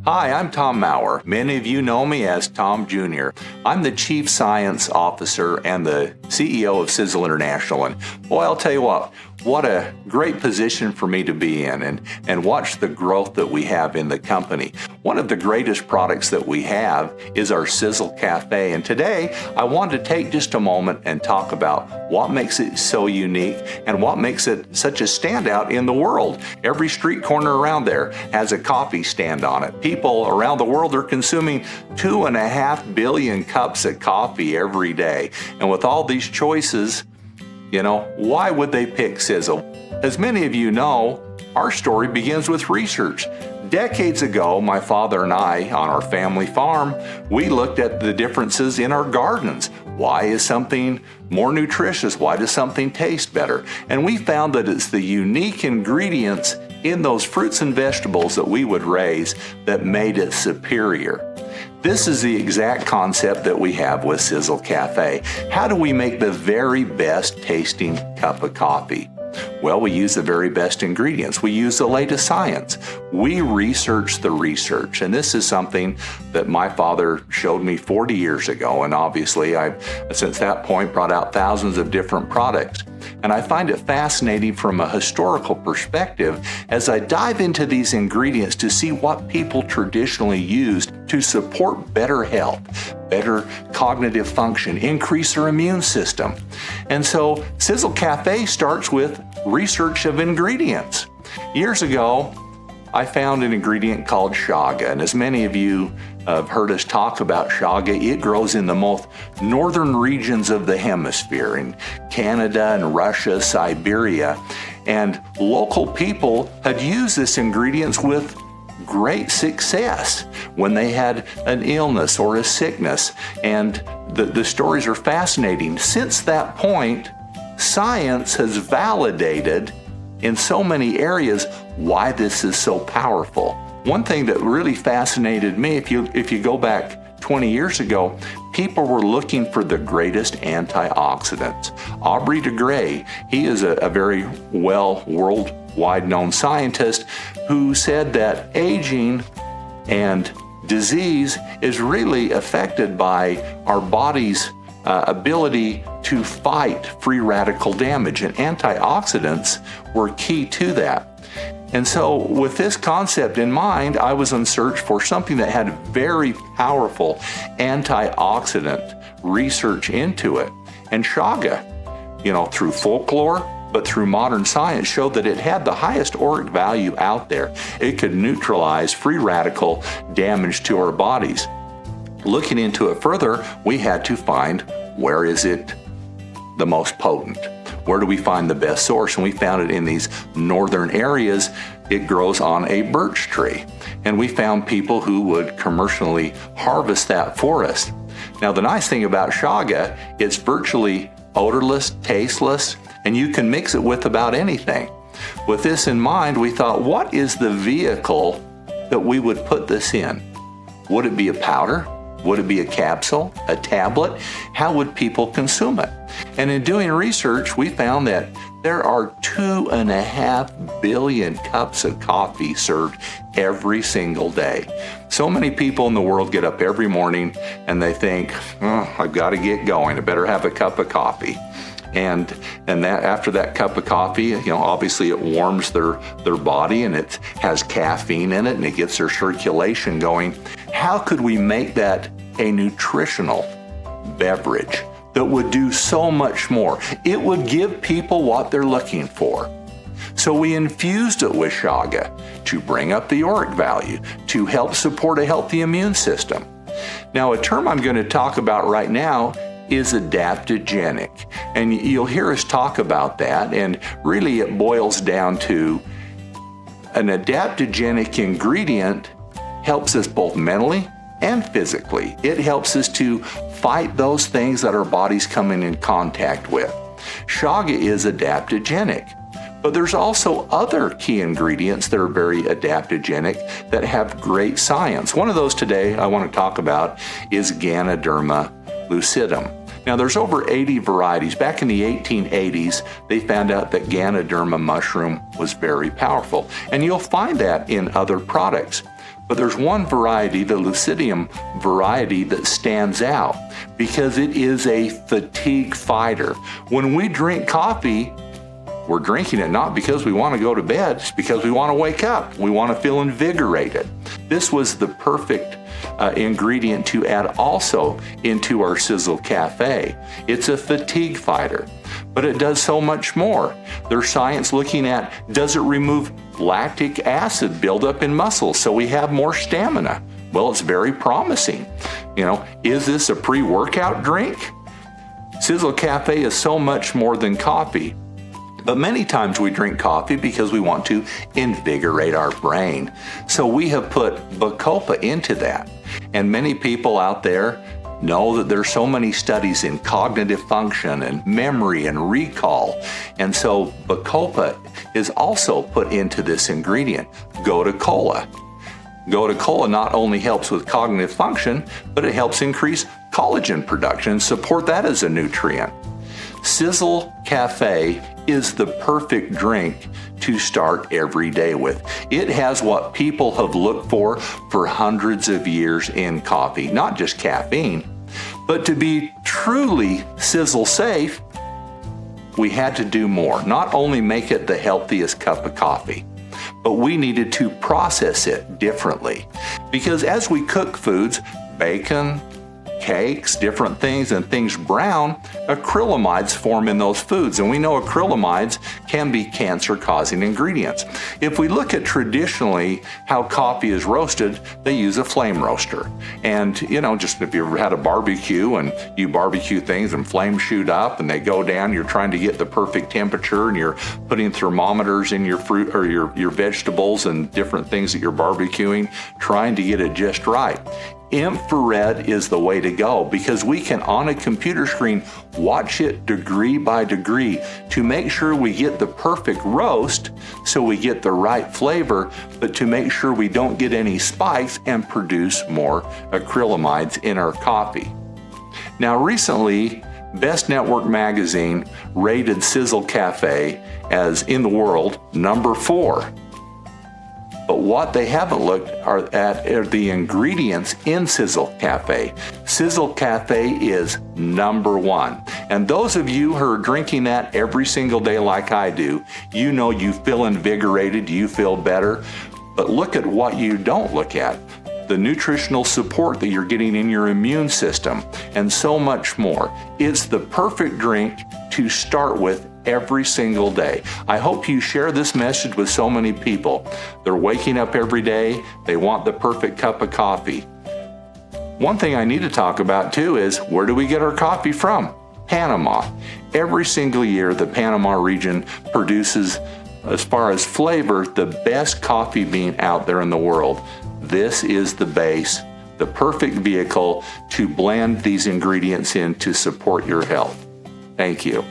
Hi, I'm Tom Mower. Many of you know me as Tom Jr. I'm the Chief Science Officer and the CEO of Sisel International. And boy, I'll tell you what a great position for me to be in and watch the growth that we have in the company. One of the greatest products that we have is our SiselKAFFÉ. And today, I want to take just a moment and talk about what makes it so unique and what makes it such a standout in the world. Every street corner around there has a coffee stand on it. People around the world are consuming 2.5 billion cups of coffee every day. And with all these choices, why would they pick Sisel? As many of you know, our story begins with research. Decades ago, my father and I, on our family farm, we looked at the differences in our gardens. Why is something more nutritious? Why does something taste better? And we found that it's the unique ingredients in those fruits and vegetables that we would raise that made it superior. This is the exact concept that we have with SiselKAFFÉ. How do we make the very best tasting cup of coffee? Well, we use the very best ingredients. We use the latest science. We research the research. And this is something that my father showed me 40 years ago. And obviously, I've, since that point, brought out thousands of different products. And I find it fascinating from a historical perspective as I dive into these ingredients to see what people traditionally used to support better health, better cognitive function, increase their immune system. And so SiselKAFFÉ starts with research of ingredients. Years ago, I found an ingredient called chaga, and as many of you have heard us talk about chaga, it grows in the most northern regions of the hemisphere, in Canada and Russia, Siberia, and local people had used this ingredient with great success when they had an illness or a sickness, and the stories are fascinating. Since that point, science has validated in so many areas why this is so powerful. One thing that really fascinated me, if you go back 20 years ago, people were looking for the greatest antioxidants. Aubrey de Grey, he is a very worldwide known scientist who said that aging and disease is really affected by our body's ability to fight free radical damage, and antioxidants were key to that. And so with this concept in mind, I was on search for something that had very powerful antioxidant research into it. And chaga, through folklore, but through modern science, showed that it had the highest ORAC value out there. It could neutralize free radical damage to our bodies. Looking into it further, we had to find where is it the most potent? Where do we find the best source? And we found it in these northern areas. It grows on a birch tree. And we found people who would commercially harvest that for us. Now, the nice thing about chaga, it's virtually odorless, tasteless, and you can mix it with about anything. With this in mind, we thought, what is the vehicle that we would put this in? Would it be a powder? Would it be a capsule, a tablet? How would people consume it? And in doing research, we found that there are 2.5 billion cups of coffee served every single day. So many people in the world get up every morning and they think, I've got to get going. I better have a cup of coffee. And that after that cup of coffee, obviously it warms their body and it has caffeine in it and it gets their circulation going. How could we make that a nutritional beverage that would do so much more? It would give people what they're looking for. So we infused it with chaga to bring up the ORAC value, to help support a healthy immune system. Now, a term I'm going to talk about right now is adaptogenic. And you'll hear us talk about that, and really it boils down to an adaptogenic ingredient helps us both mentally and physically. It helps us to fight those things that our bodies come in contact with. Chaga is adaptogenic, but there's also other key ingredients that are very adaptogenic that have great science. One of those today I want to talk about is Ganoderma lucidum. Now, there's over 80 varieties. Back in the 1880s, they found out that Ganoderma mushroom was very powerful, and you'll find that in other products. But there's one variety, the Lucidium variety, that stands out because it is a fatigue fighter. When we drink coffee, we're drinking it not because we want to go to bed, it's because we want to wake up. We want to feel invigorated. This was the perfect ingredient to add also into our SiselKAFFÉ. It's a fatigue fighter, but it does so much more. There's science looking at, does it remove lactic acid buildup in muscles so we have more stamina? Well, it's very promising. Is this a pre-workout drink? SiselKAFFÉ is so much more than coffee. But many times we drink coffee because we want to invigorate our brain. So we have put Bacopa into that. And many people out there know that there's so many studies in cognitive function and memory and recall. And so Bacopa is also put into this ingredient, Gotu Kola. Gotu Kola not only helps with cognitive function, but it helps increase collagen production and support that as a nutrient. SiselKAFFÉ is the perfect drink to start every day with. It has what people have looked for hundreds of years in coffee, not just caffeine, but to be truly sizzle safe, we had to do more. Not only make it the healthiest cup of coffee, but we needed to process it differently. Because as we cook foods, bacon, cakes, different things, and things brown, acrylamides form in those foods. And we know acrylamides can be cancer-causing ingredients. If we look at traditionally how coffee is roasted, they use a flame roaster. And, just if you ever had a barbecue and you barbecue things and flames shoot up and they go down, you're trying to get the perfect temperature and you're putting thermometers in your fruit or your vegetables and different things that you're barbecuing, trying to get it just right. Infrared is the way to go because we can, on a computer screen, watch it degree by degree to make sure we get the perfect roast so we get the right flavor, but to make sure we don't get any spikes and produce more acrylamides in our coffee. Now recently, Best Network Magazine rated SiselKAFFÉ as, in the world, number 4. But what they haven't looked at are the ingredients in SiselKAFFÉ. SiselKAFFÉ is number 1. And those of you who are drinking that every single day like I do, you feel invigorated, you feel better. But look at what you don't look at. The nutritional support that you're getting in your immune system, and so much more. It's the perfect drink to start with every single day. I hope you share this message with so many people. They're waking up every day, they want the perfect cup of coffee. One thing I need to talk about too is, where do we get our coffee from? Panama. Every single year, the Panama region produces, as far as flavor, the best coffee bean out there in the world. This is the base, the perfect vehicle to blend these ingredients in to support your health. Thank you.